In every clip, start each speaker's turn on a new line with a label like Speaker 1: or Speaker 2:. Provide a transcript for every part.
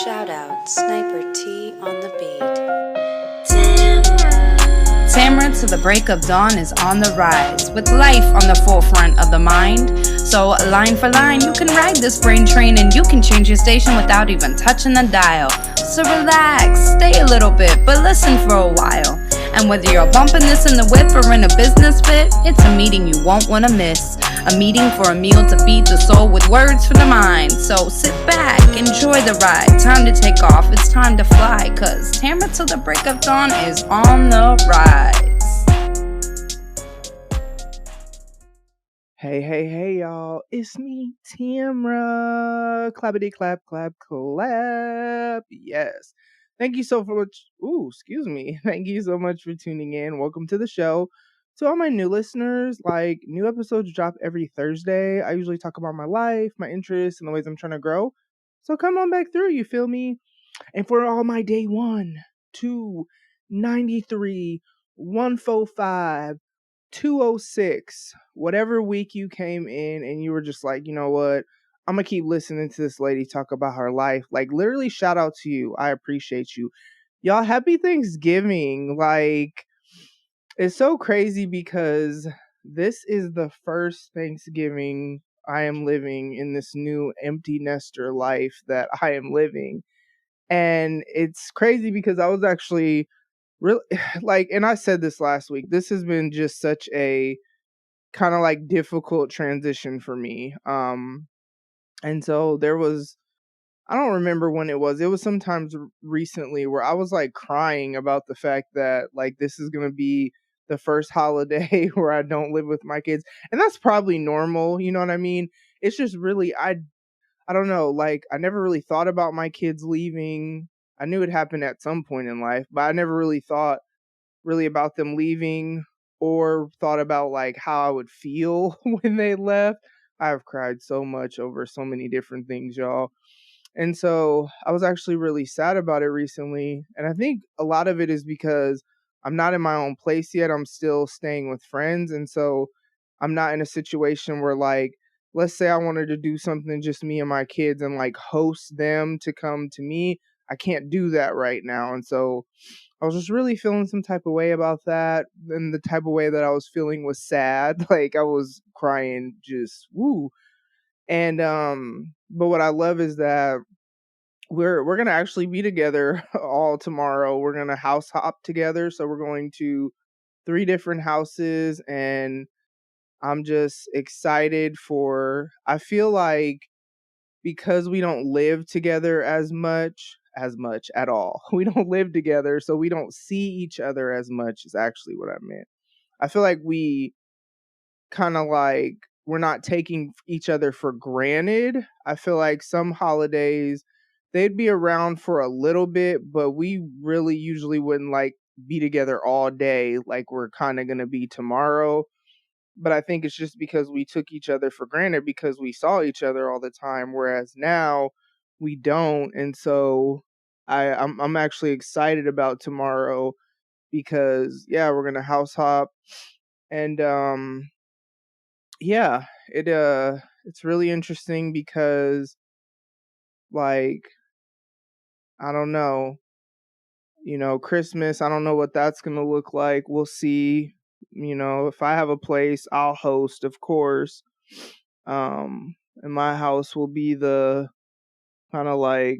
Speaker 1: Shout out Sniper T on the beat.
Speaker 2: Tamara to the break of dawn is on the rise, with life on the forefront of the mind. So line for line, you can ride this brain train and you can change your station without even touching the dial. So relax, stay a little bit, but listen for a while. And whether you're bumping this in the whip or in a business fit, it's a meeting you won't want to miss. A meeting for a meal to feed the soul with words for the mind. So sit back, enjoy the ride. Time to take off, it's time to fly. Cause Tamara till the break of dawn is on the rise.
Speaker 3: Hey, y'all. It's me, Tamara. Clappity clap, clap, clap. Yes. Thank you so much. Thank you so much for tuning in. Welcome to the show. To all my new listeners, new episodes drop every Thursday. I usually talk about my life, my interests, and the ways I'm trying to grow. So come on back through, you feel me? And for all my day 1, 2, 93, 145, 206, whatever week you came in and you were just like, you know what? I'm going to keep listening to this lady talk about her life. Literally, shout out to you. I appreciate you. Y'all, happy Thanksgiving. It's so crazy because this is the first Thanksgiving I am living in this new empty nester life that I am living. And it's crazy because I was actually really and I said this last week, this has been just such a kind of difficult transition for me. And so there was, I don't remember when it was sometimes recently where I was crying about the fact that this is going to be the first holiday where I don't live with my kids. And that's probably normal, you know what I mean? It's just really, I don't know, I never really thought about my kids leaving. I knew it happened at some point in life, but I never really thought about them leaving or thought about how I would feel when they left. I've cried so much over so many different things, y'all. And so I was actually really sad about it recently. And I think a lot of it is because I'm not in my own place yet. I'm still staying with friends. And so I'm not in a situation where let's say I wanted to do something just me and my kids and host them to come to me. I can't do that right now. And so I was just really feeling some type of way about that. And the type of way that I was feeling was sad. I was crying just woo. And but what I love is that we're gonna actually be together all tomorrow. We're gonna house hop together. So we're going to 3 different houses, and I'm just excited I feel like because we don't live together as much at all. We don't live together, so we don't see each other as much is actually what I meant. I feel like we kind of we're not taking each other for granted. I feel like some holidays they'd be around for a little bit, but we really usually wouldn't be together all day like we're kind of going to be tomorrow. But I think it's just because we took each other for granted because we saw each other all the time, whereas now we don't. And so I'm actually excited about tomorrow because we're gonna house hop. And it's really interesting because I don't know, Christmas, I don't know what that's gonna look like. We'll see. If I have a place, I'll host, of course. And my house will be the kind of I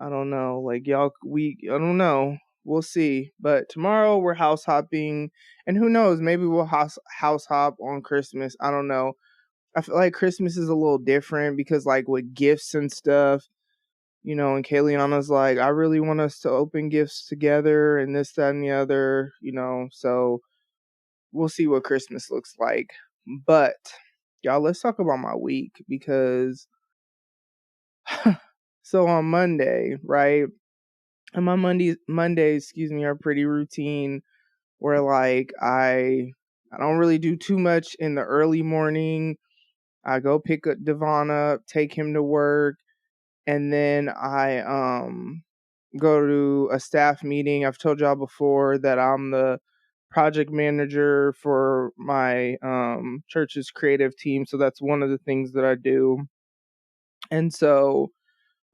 Speaker 3: don't know, I don't know. We'll see. But tomorrow we're house hopping, and who knows, maybe we'll house hop on Christmas. I don't know. I feel like Christmas is a little different because with gifts and stuff, and Kayliana's I really want us to open gifts together and this, that, and the other, so we'll see what Christmas looks like. But y'all, let's talk about my week because so on Monday, right? And my Mondays, are pretty routine where I don't really do too much in the early morning. I go pick up Devon up, take him to work, and then I go to a staff meeting. I've told y'all before that I'm the project manager for my church's creative team, so that's one of the things that I do. And so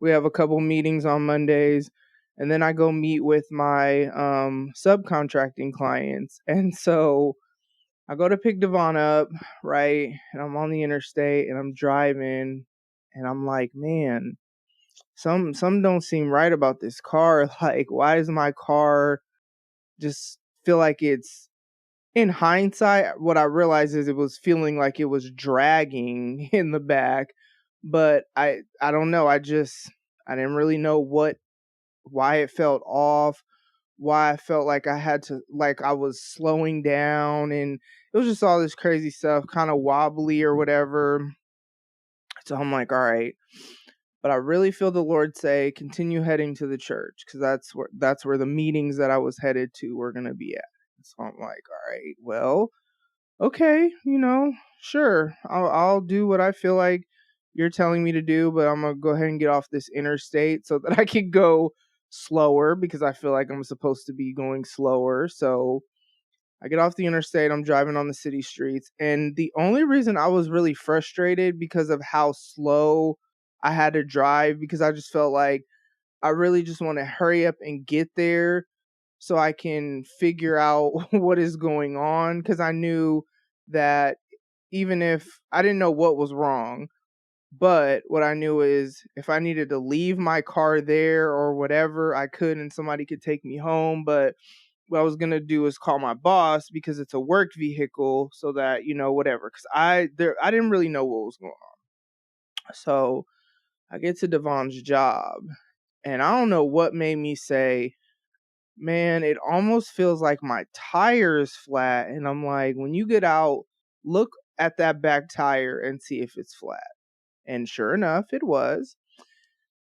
Speaker 3: We have a couple meetings on Mondays, and then I go meet with my subcontracting clients. And so I go to pick Devon up, right? And I'm on the interstate and I'm driving, and I'm like, man, some don't seem right about this car. Like, why does my car just feel like it's, in hindsight, what I realized is it was feeling like it was dragging in the back. But I don't know. I didn't really know why it felt off, why I felt like I had to, like I was slowing down, and it was just all this crazy stuff, kind of wobbly or whatever. So I'm like, all right. But I really feel the Lord say, continue heading to the church, because that's where the meetings that I was headed to were gonna be at. So I'm like, all right, well, okay, sure, I'll do what I feel like you're telling me to do, but I'm gonna go ahead and get off this interstate so that I can go slower, because I feel like I'm supposed to be going slower. So I get off the interstate, I'm driving on the city streets, and the only reason I was really frustrated because of how slow I had to drive, because I just felt like I really just want to hurry up and get there so I can figure out what is going on, because I knew that even if I didn't know what was wrong, but what I knew is if I needed to leave my car there or whatever, I could, and somebody could take me home. But what I was going to do is call my boss, because it's a work vehicle, so that, whatever, because I didn't really know what was going on. So I get to Devon's job, and I don't know what made me say, man, it almost feels like my tire is flat. And I'm like, when you get out, look at that back tire and see if it's flat. And sure enough, it was.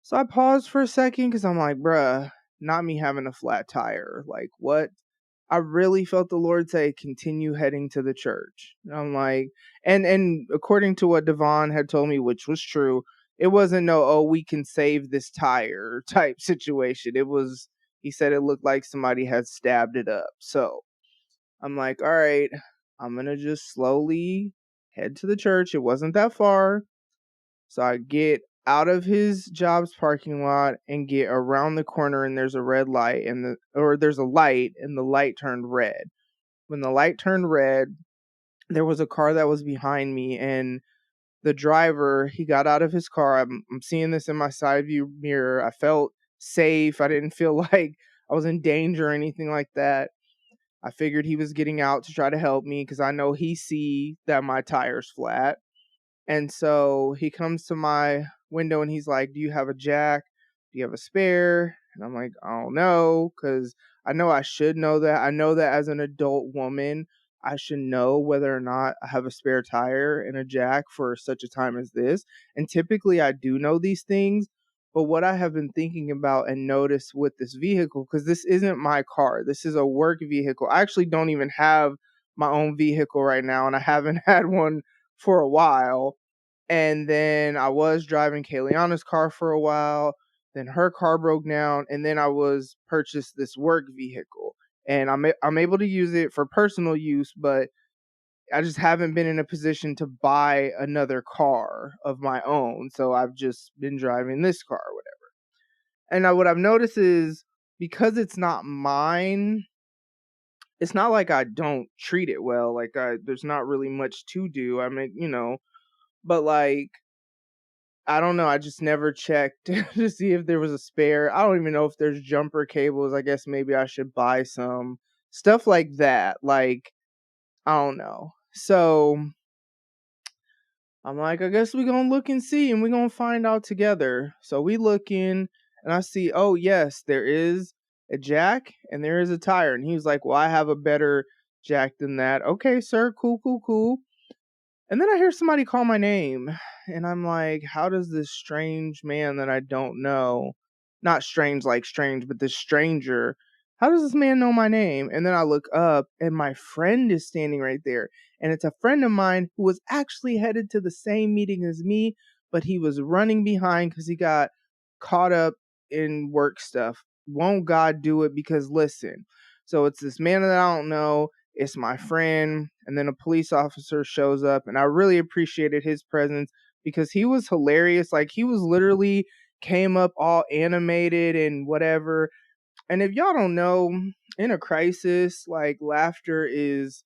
Speaker 3: So I paused for a second, because I'm like, bruh, not me having a flat tire. Like, what? I really felt the Lord say, continue heading to the church. And I'm like, and according to what Devon had told me, which was true, it wasn't no, oh, we can save this tire type situation. It was, he said it looked like somebody had stabbed it up. So I'm like, all right, I'm going to just slowly head to the church. It wasn't that far. So I get out of his job's parking lot and get around the corner, and there's a red light, there's a light, and the light turned red. When the light turned red, there was a car that was behind me, and the driver, he got out of his car. I'm seeing this in my side view mirror. I felt safe. I didn't feel like I was in danger or anything like that. I figured he was getting out to try to help me, because I know he see that my tire's flat. And so he comes to my window and he's like, do you have a jack? Do you have a spare? And I'm like, I don't know, because I know I should know that. I know that as an adult woman, I should know whether or not I have a spare tire and a jack for such a time as this. And typically I do know these things. But what I have been thinking about and noticed with this vehicle, because this isn't my car, this is a work vehicle. I actually don't even have my own vehicle right now, and I haven't had one for a while. And then I was driving Kayliana's car for a while. Then her car broke down, and then I was purchased this work vehicle, and I'm able to use it for personal use, but I just haven't been in a position to buy another car of my own. So I've just been driving this car or whatever. And what I've noticed is, because it's not mine, it's not like I don't treat it well. Like, there's not really much to do. I mean, but like, I don't know. I just never checked to see if there was a spare. I don't even know if there's jumper cables. I guess maybe I should buy some stuff like that. Like, I don't know. So I'm like, I guess we're going to look and see, and we're going to find out together. So we look in, and I see, oh, yes, there is a jack and there is a tire. And he was like, well, I have a better jack than that. Okay, sir. Cool, cool, cool. And then I hear somebody call my name, and I'm like, how does this strange man that I don't know, not strange like strange, but this stranger, how does this man know my name? And then I look up, and my friend is standing right there. And it's a friend of mine who was actually headed to the same meeting as me, but he was running behind because he got caught up in work stuff. Won't God do it? Because listen, so it's this man that I don't know. It's my friend, and then a police officer shows up, and I really appreciated his presence because he was hilarious. Like, he was literally came up all animated and whatever. And if y'all don't know, in a crisis, like, laughter is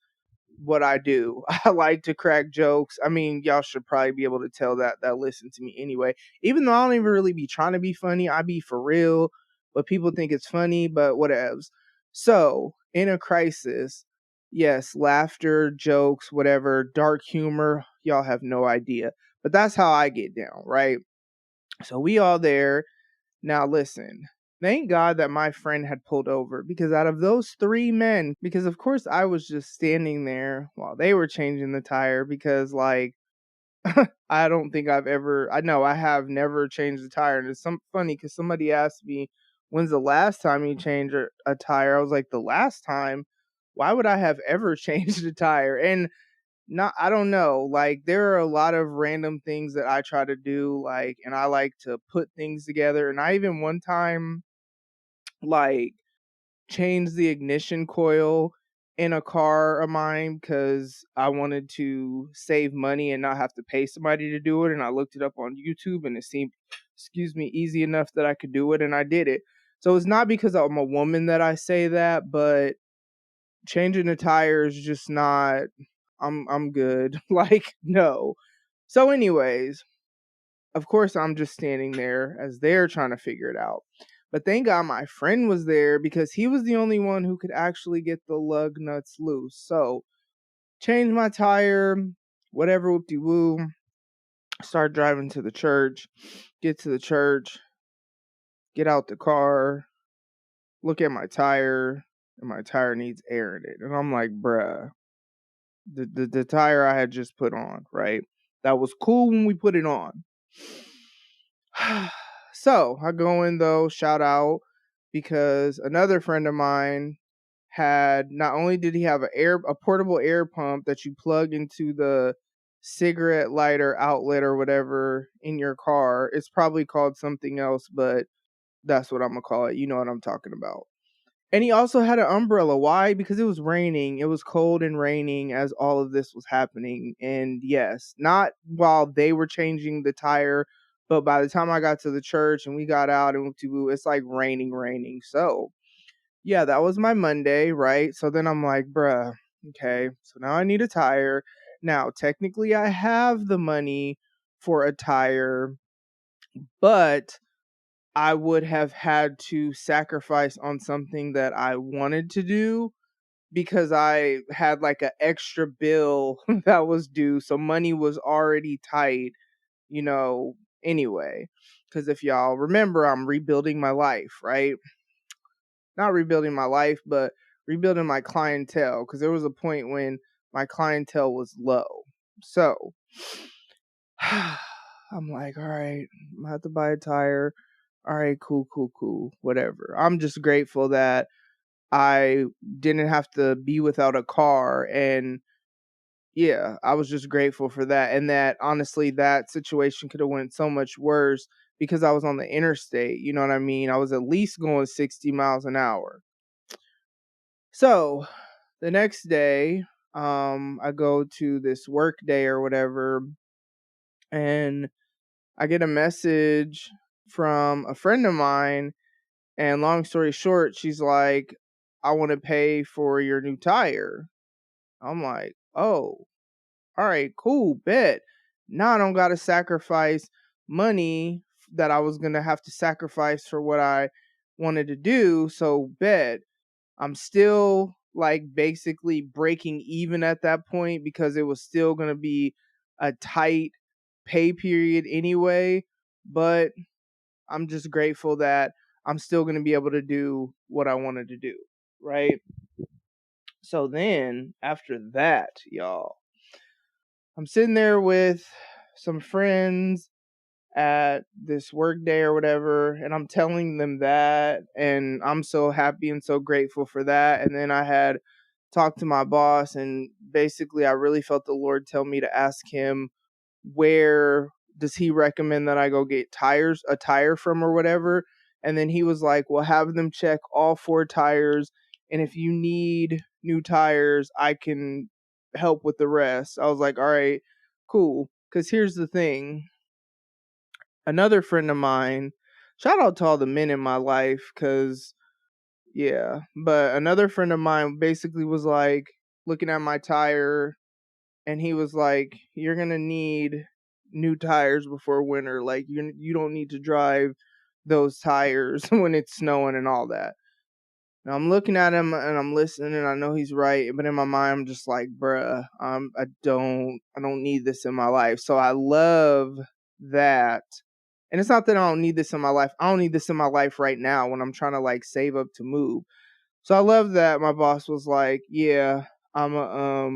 Speaker 3: what I do. I like to crack jokes. I mean, y'all should probably be able to tell that listen to me anyway. Even though I don't even really be trying to be funny, I be for real. But people think it's funny, but whatevs. So, in a crisis, yes, laughter, jokes, whatever, dark humor, y'all have no idea. But that's how I get down, right? So we all there. Now listen, thank God that my friend had pulled over, because out of those 3 men, because of course I was just standing there while they were changing the tire, because like I don't think I have never changed the tire. And it's funny because somebody asked me, when's the last time you changed a tire? I was like, the last time? Why would I have ever changed a tire? And I don't know, like, there are a lot of random things that I try to do, like, and I like to put things together. And I even one time, like, changed the ignition coil in a car of mine because I wanted to save money and not have to pay somebody to do it. And I looked it up on YouTube and it seemed, easy enough that I could do it, and I did it. So it's not because I'm a woman that I say that, but changing a tire is just not, I'm good. Like, no. So anyways, of course I'm just standing there as they're trying to figure it out. But thank God my friend was there, because he was the only one who could actually get the lug nuts loose. So, change my tire, whatever, whoop-de-woo. Start driving to the church. Get to the church. Get out the car. Look at my tire. And my tire needs air in it. And I'm like, bruh. The tire I had just put on, right? That was cool when we put it on. So I go in though, shout out, because another friend of mine had, not only did he have a portable air pump that you plug into the cigarette lighter outlet or whatever in your car. It's probably called something else, but that's what I'm gonna call it. You know what I'm talking about. And he also had an umbrella. Why? Because it was raining. It was cold and raining as all of this was happening. And yes, not while they were changing the tire, but by the time I got to the church and we got out and it's like raining. So yeah, that was my Monday, right? So then I'm like, bruh, okay, so now I need a tire. Now, technically I have the money for a tire, but I would have had to sacrifice on something that I wanted to do, because I had like an extra bill that was due. So money was already tight, you know, anyway. Because if y'all remember, I'm rebuilding my life, right? Not rebuilding my life, but rebuilding my clientele. Because there was a point when my clientele was low. So I'm like, all right, I'm gonna have to buy a tire. All right, cool. Whatever. I'm just grateful that I didn't have to be without a car. And yeah, I was just grateful for that. And that honestly, that situation could have went so much worse because I was on the interstate. You know what I mean? I was at least going 60 miles an hour. So the next day, I go to this work day or whatever, and I get a message from a friend of mine. And long story short, she's like, I want to pay for your new tire. I'm like, oh, all right, cool, bet. Now I don't got to sacrifice money that I was going to have to sacrifice for what I wanted to do. So, bet. I'm still like basically breaking even at that point, because it was still going to be a tight pay period anyway. But I'm just grateful that I'm still going to be able to do what I wanted to do, right? So then after that, y'all, I'm sitting there with some friends at this work day or whatever, and I'm telling them that, and I'm so happy and so grateful for that. And then I had talked to my boss, and basically I really felt the Lord tell me to ask him, where does he recommend that I go get a tire from or whatever. And then he was like, well, have them check all 4 tires, and if you need new tires, I can help with the rest. I was like, all right, cool. Because here's the thing. Another friend of mine Shout out to all the men in my life, because, yeah. But another friend of mine basically was like looking at my tire, and he was like, "You're gonna need new tires before winter. Like, you don't need to drive those tires when it's snowing and all that." And I'm looking at him and I'm listening, and I know he's right, but in my mind I'm just like, bruh, I don't need this in my life. So I love that. And it's not that I don't need this in my life. I don't need this in my life right now when I'm trying to like save up to move. So I love that my boss was like, "Yeah, I'll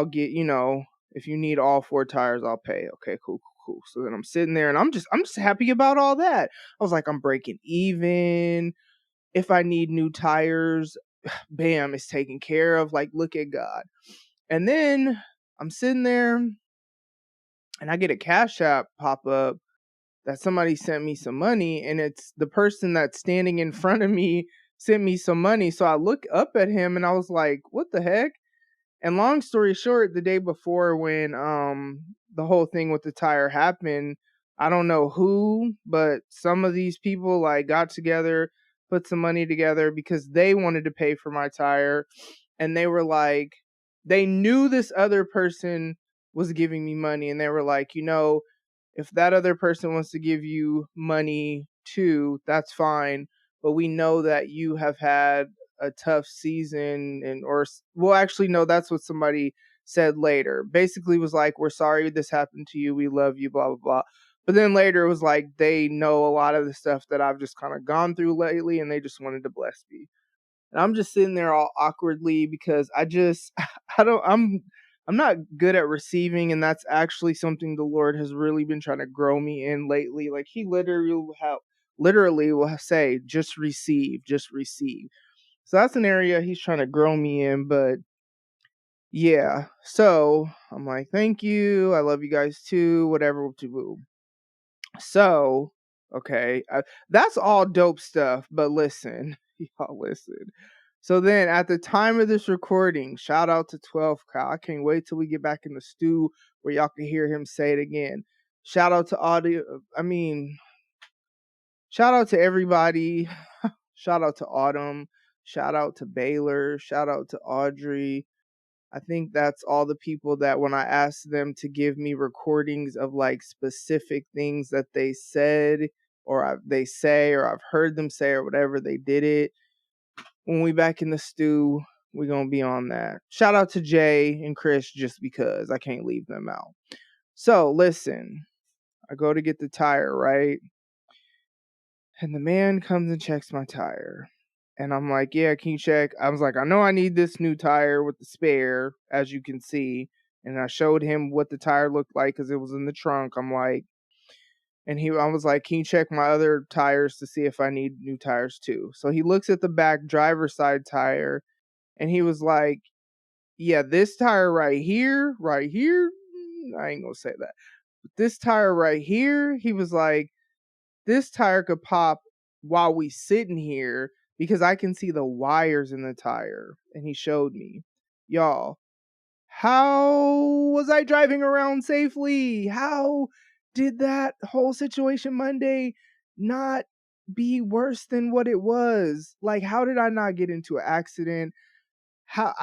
Speaker 3: get, if you need all 4 tires, I'll pay." Okay, cool, cool, cool. So then I'm sitting there and I'm just happy about all that. I was like, I'm breaking even. If I need new tires, bam, it's taken care of. Like, look at God. And then I'm sitting there and I get a Cash App pop up that somebody sent me some money, and it's the person that's standing in front of me sent me some money. So I look up at him and I was like, what the heck? And long story short, the day before, when the whole thing with the tire happened, I don't know who, but some of these people like got together, put some money together because they wanted to pay for my tire. And they were like, they knew this other person was giving me money, and they were like, if that other person wants to give you money too, that's fine. But we know that you have had a tough season, well, actually, no, that's what somebody said later. Basically was like, we're sorry this happened to you. We love you, blah, blah, blah. But then later it was like, they know a lot of the stuff that I've just kind of gone through lately, and they just wanted to bless me. And I'm just sitting there all awkwardly because I'm not good at receiving, and that's actually something the Lord has really been trying to grow me in lately. Like, he literally will say, just receive, just receive. So that's an area he's trying to grow me in. But yeah, so I'm like, thank you, I love you guys too, whatever to do. So, okay, that's all dope stuff. But listen, y'all listen. So then at the time of this recording, shout out to 12 Kyle. I can't wait till we get back in the stew where y'all can hear him say it again. Shout out to shout out to everybody. Shout out to Autumn. Shout out to Baylor. Shout out to Audrey. I think that's all the people that when I asked them to give me recordings of like specific things that they said or they say or I've heard them say or whatever, they did it. When we back in the stew, we're going to be on that. Shout out to Jay and Chris just because I can't leave them out. So listen, I go to get the tire, right? And the man comes and checks my tire. And I'm like, yeah, can you check? I was like, I know I need this new tire with the spare, as you can see. And I showed him what the tire looked like because it was in the trunk. I was like, can you check my other tires to see if I need new tires too? So he looks at the back driver's side tire, and he was like, yeah, this tire right here, I ain't gonna say that. But this tire right here, he was like, this tire could pop while we sitting here because I can see the wires in the tire. And he showed me. Y'all, how was I driving around safely? How did that whole situation Monday not be worse than what it was? Like, how did I not get into an accident? How?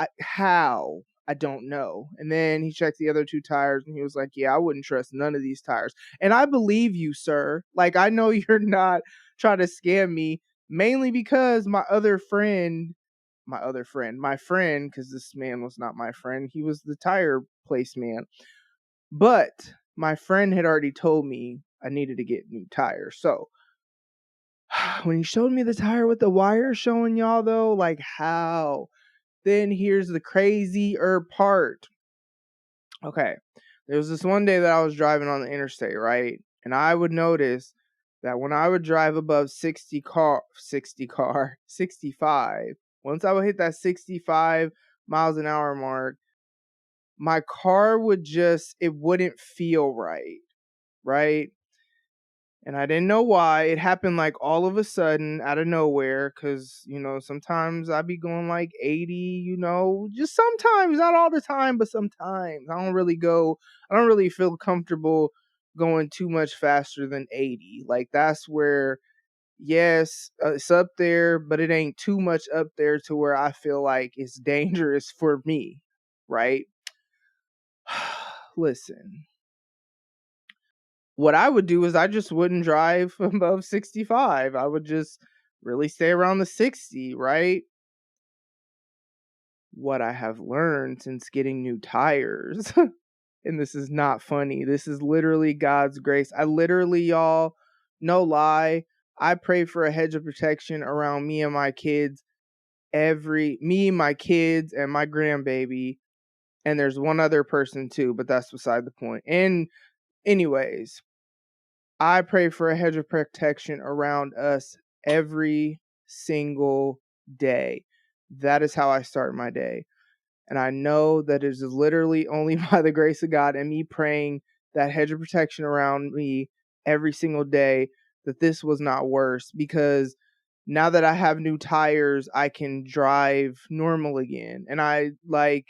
Speaker 3: I don't know. And then he checked the other 2 tires and he was like, yeah, I wouldn't trust none of these tires. And I believe you, sir. Like, I know you're not trying to scam me, mainly because my friend, because this man was not my friend. He was the tire place man. But my friend had already told me I needed to get new tires. So when he showed me the tire with the wire showing, y'all, though, like, how? Then here's the crazier part. Okay, there was this one day that I was driving on the interstate, right? And I would notice that when I would drive above 65, once I would hit that 65 miles an hour mark, my car it wouldn't feel right? And I didn't know why. It happened like all of a sudden out of nowhere because, sometimes I be going like 80, just sometimes, not all the time, but sometimes. I don't really feel comfortable going too much faster than 80. Like, that's where, yes, it's up there, but it ain't too much up there to where I feel like it's dangerous for me, right? Listen, what I would do is I just wouldn't drive above 65. I would just really stay around the 60, right? What I have learned since getting new tires, and this is not funny, this is literally God's grace. I literally, y'all, no lie, I pray for a hedge of protection around me and my kids, my kids, and my grandbaby. And there's one other person too, but that's beside the point. And anyways, I pray for a hedge of protection around us every single day. That is how I start my day. And I know that it is literally only by the grace of God and me praying that hedge of protection around me every single day that this was not worse, because now that I have new tires, I can drive normal again. And I like,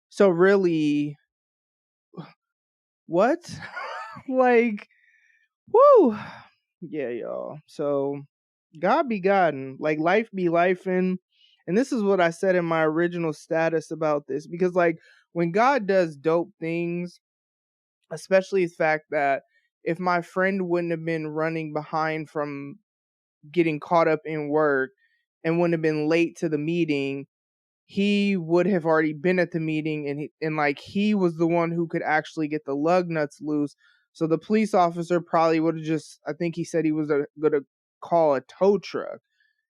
Speaker 3: so really, what? Like, woo. Yeah, y'all. So God be Goddin. Like, life be lifing. And this is what I said in my original status about this. Because, like, when God does dope things, especially the fact that if my friend wouldn't have been running behind from getting caught up in work and wouldn't have been late to the meeting, he would have already been at the meeting, and like, he was the one who could actually get the lug nuts loose. So the police officer probably would have just, I think he said he was going to call a tow truck.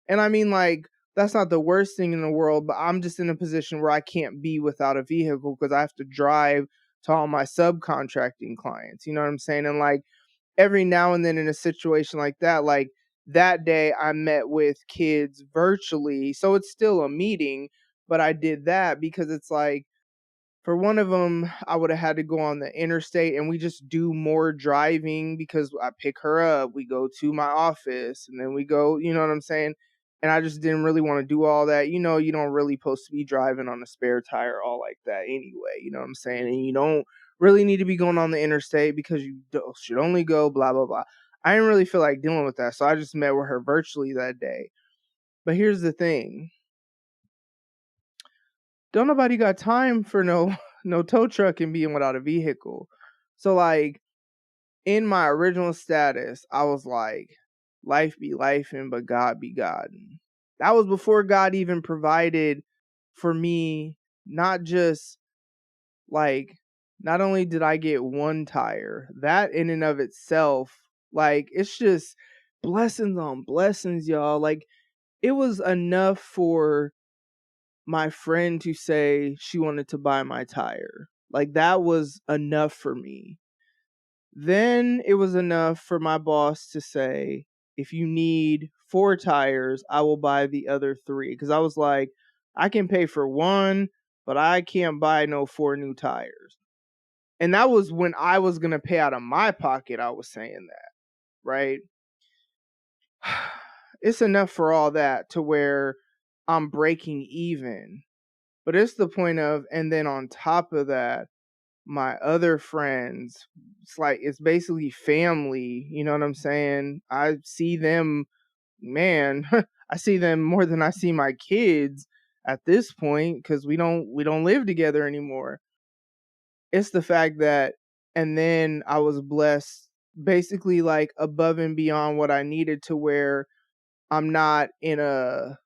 Speaker 3: And I mean, like, that's not the worst thing in the world, but I'm just in a position where I can't be without a vehicle because I have to drive to all my subcontracting clients. You know what I'm saying? And like, every now and then in a situation like that day I met with kids virtually. So it's still a meeting, but I did that because it's like, for one of them, I would have had to go on the interstate, and we just do more driving because I pick her up, we go to my office, and then we go, you know what I'm saying? And I just didn't really want to do all that. You know, you don't really supposed to be driving on a spare tire all like that anyway, you know what I'm saying? And you don't really need to be going on the interstate because you should only go blah, blah, blah. I didn't really feel like dealing with that, so I just met with her virtually that day. But here's the thing. Don't nobody got time for no tow truck and being without a vehicle. So like, in my original status, I was like, life be lifing, but God be Goddin. That was before God even provided for me, not just like, not only did I get one tire, that in and of itself, like, it's just blessings on blessings, y'all. Like, it was enough for my friend to say she wanted to buy my tire. Like, that was enough for me. Then it was enough for my boss to say, if you need 4 tires, I will buy the other 3. Because I was like, I can pay for 1, but I can't buy no 4 new tires. And that was when I was going to pay out of my pocket. I was saying that, right? It's enough for all that to where I'm breaking even. But it's the point of, and then on top of that, my other friends, it's like, it's basically family. You know what I'm saying? I see them, man, I see them more than I see my kids at this point because we don't live together anymore. It's the fact that, and then I was blessed basically like above and beyond what I needed to where I'm not in a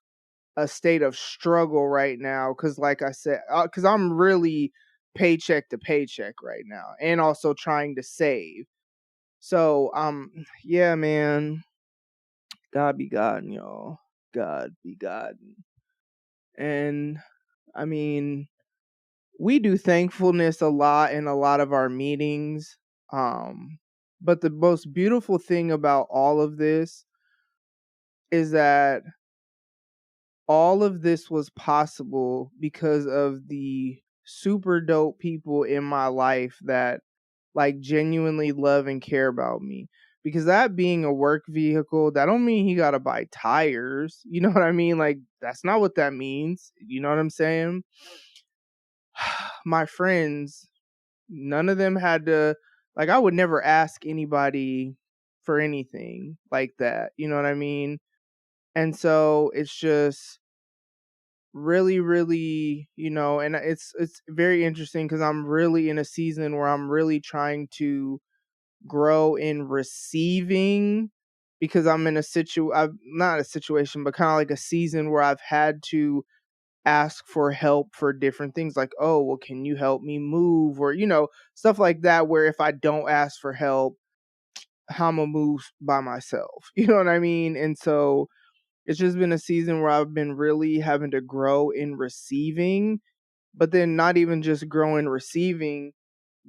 Speaker 3: state of struggle right now, because like I said, because I'm really paycheck to paycheck right now and also trying to save. So yeah, man, God be Goddin, y'all. God be Goddin. And I mean, we do thankfulness a lot in a lot of our meetings, but the most beautiful thing about all of this is that all of this was possible because of the super dope people in my life that like genuinely love and care about me. Because that being a work vehicle, that don't mean he gotta buy tires. You know what I mean? Like, that's not what that means. You know what I'm saying? My friends, none of them had to Like, I would never ask anybody for anything like that. You know what I mean? And so it's just really, really, and it's very interesting because I'm really in a season where I'm really trying to grow in receiving, because I'm in I'm not a situation, but kind of like a season where I've had to ask for help for different things, like, oh, well, can you help me move, or stuff like that, where if I don't ask for help, how I'm gonna move by myself. You know what I mean? And so it's just been a season where I've been really having to grow in receiving, but then not even just grow in receiving,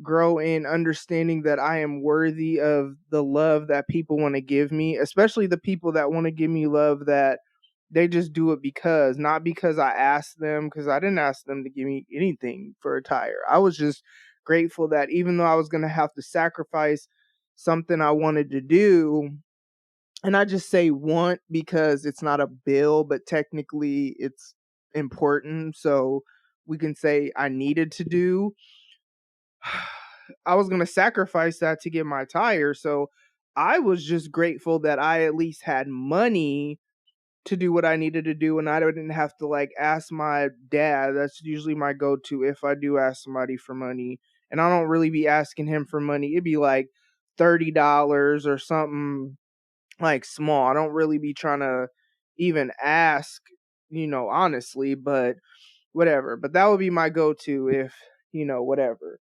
Speaker 3: grow in understanding that I am worthy of the love that people want to give me, especially the people that want to give me love that they just do it because, not because I asked them, because I didn't ask them to give me anything for a tire. I was just grateful that even though I was going to have to sacrifice something I wanted to do, and I just say want because it's not a bill, but technically it's important. So we can say I needed to do. I was going to sacrifice that to get my tire. So I was just grateful that I at least had money to do what I needed to do, and I didn't have to like ask my dad. That's usually my go-to if I do ask somebody for money. And I don't really be asking him for money. It'd be like $30 or something like small. I don't really be trying to even ask, honestly, but whatever. But that would be my go-to if, whatever.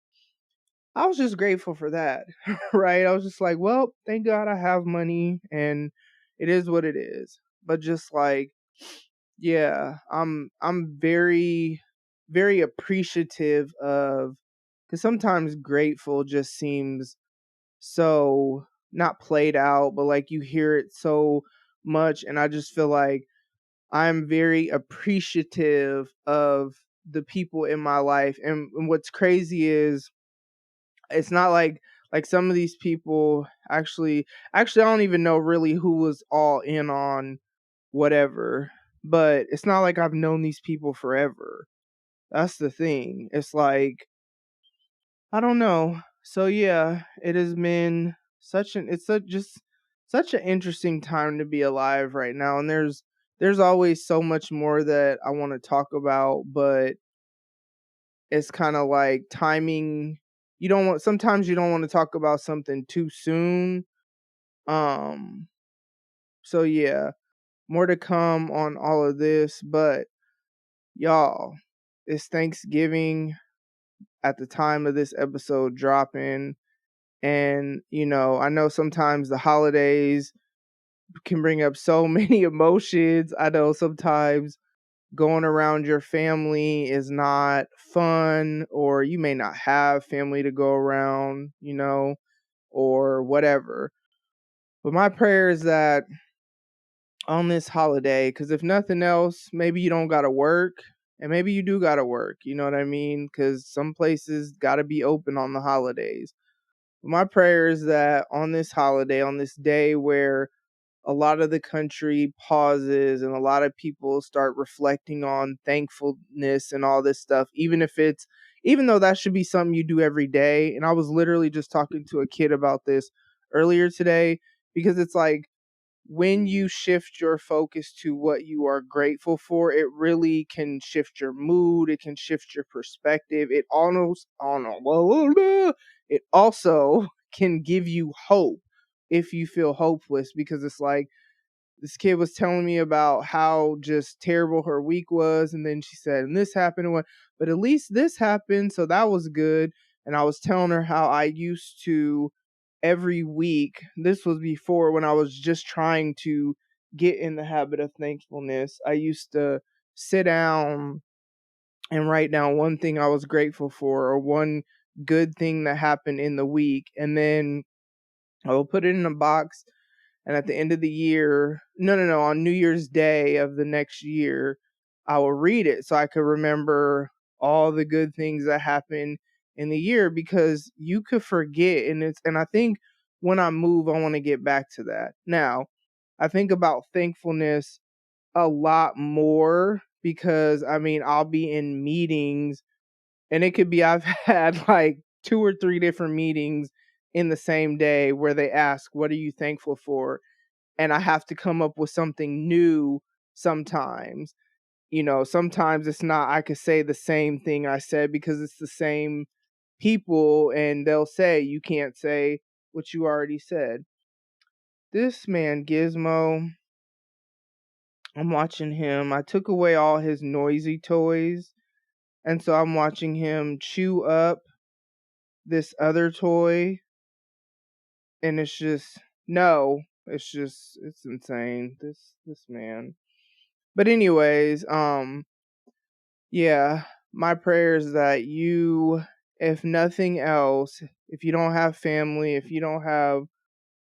Speaker 3: I was just grateful for that, right? I was just like, well, thank God I have money and it is what it is. But just like, yeah, I'm very, very appreciative of, because sometimes grateful just seems so not played out, but like you hear it so much, and I just feel like I'm very appreciative of the people in my life. And what's crazy is it's not like some of these people actually I don't even know really who was all in on whatever, but it's not like I've known these people forever. That's the thing. It's like, I don't know. So yeah, it has been just such an interesting time to be alive right now, and there's always so much more that I want to talk about, but it's kind of like timing. Sometimes you don't want to talk about something too soon. Um so yeah, more to come on all of this, but y'all, it's Thanksgiving at the time of this episode dropping. And, I know sometimes the holidays can bring up so many emotions. I know sometimes going around your family is not fun, or you may not have family to go around, or whatever. But my prayer is that on this holiday, because if nothing else, maybe you don't got to work, and maybe you do got to work, you know what I mean? Because some places got to be open on the holidays. My prayer is that on this holiday, on this day where a lot of the country pauses and a lot of people start reflecting on thankfulness and all this stuff, even though that should be something you do every day. And I was literally just talking to a kid about this earlier today, because it's like, when you shift your focus to what you are grateful for, it really can shift your mood. It can shift your perspective. It also can give you hope if you feel hopeless, because it's like, this kid was telling me about how just terrible her week was, and then she said, and this happened, but at least this happened, so that was good. And I was telling her how I used to every week, this was before when I was just trying to get in the habit of thankfulness, I used to sit down and write down one thing I was grateful for, or one good thing that happened in the week, and then I will put it in a box. And at the end of the year, no, on New Year's Day of the next year, I will read it so I could remember all the good things that happened in the year, because you could forget. And I think when I move, I want to get back to that. Now, I think about thankfulness a lot more, because I'll be in meetings, and it could be I've had like 2 or 3 different meetings in the same day where they ask, what are you thankful for? And I have to come up with something new sometimes. Sometimes it's not, I could say the same thing I said because it's the same people, and they'll say, you can't say what you already said. This man, Gizmo, I'm watching him. I took away all his noisy toys, and so I'm watching him chew up this other toy, and it's just, no, it's insane. This man. But anyways, yeah, my prayer is that you, if nothing else, if you don't have family, if you don't have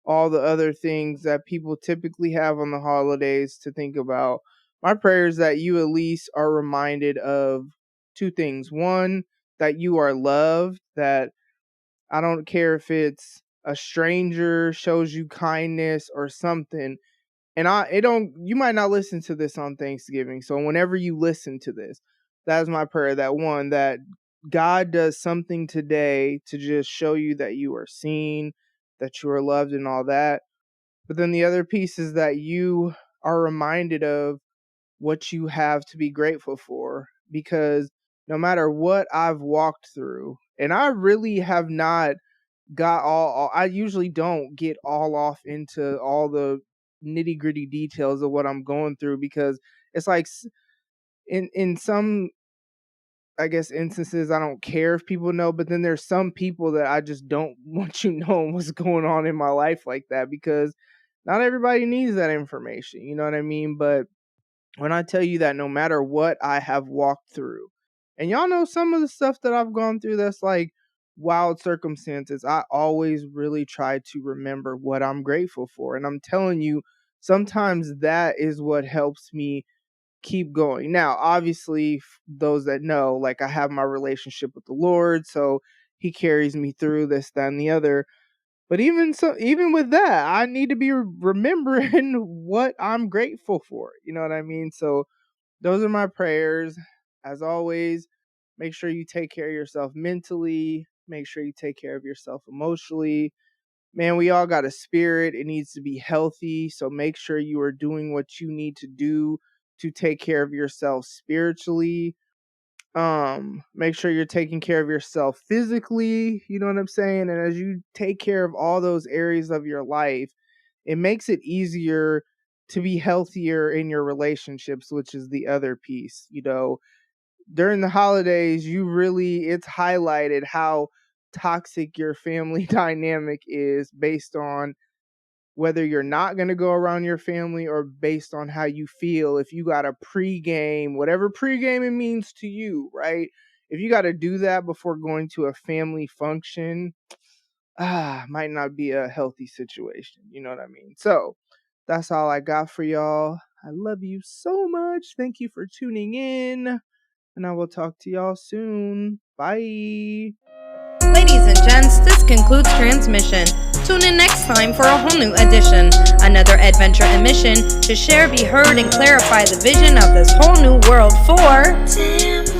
Speaker 3: all the other things that people typically have on the holidays to think about, my prayer is that you at least are reminded of two things. One, that you are loved, that I don't care if it's a stranger shows you kindness or something. And you might not listen to this on Thanksgiving. So whenever you listen to this, that is my prayer, that one, that God does something today to just show you that you are seen, that you are loved and all that. But then the other piece is that you are reminded of what you have to be grateful for, because no matter what I've walked through, and I really have not got I usually don't get all off into all the nitty gritty details of what I'm going through, because it's like in some, I guess, instances, I don't care if people know, but then there's some people that I just don't want you knowing what's going on in my life like that, because not everybody needs that information. You know what I mean? But when I tell you that no matter what I have walked through, and y'all know some of the stuff that I've gone through that's like wild circumstances, I always really try to remember what I'm grateful for. And I'm telling you, sometimes that is what helps me keep going. Now, obviously, those that know, like, I have my relationship with the Lord, so he carries me through this, that, and the other. But even with that, I need to be remembering what I'm grateful for. You know what I mean? So those are my prayers. As always, make sure you take care of yourself mentally. Make sure you take care of yourself emotionally. Man, we all got a spirit. It needs to be healthy. So make sure you are doing what you need to do to take care of yourself spiritually. Make sure you're taking care of yourself physically. You know what I'm saying? And as you take care of all those areas of your life, it makes it easier to be healthier in your relationships, which is the other piece. During the holidays, it's highlighted how toxic your family dynamic is based on whether you're not going to go around your family, or based on how you feel. If you got a pregame, whatever pregaming means to you, right? If you got to do that before going to a family function, might not be a healthy situation. You know what I mean? So that's all I got for y'all. I love you so much. Thank you for tuning in, and I will talk to y'all soon. Bye.
Speaker 2: Ladies and gents, this concludes transmission. Tune in next time for a whole new edition. Another adventure and mission to share, be heard, and clarify the vision of this whole new world for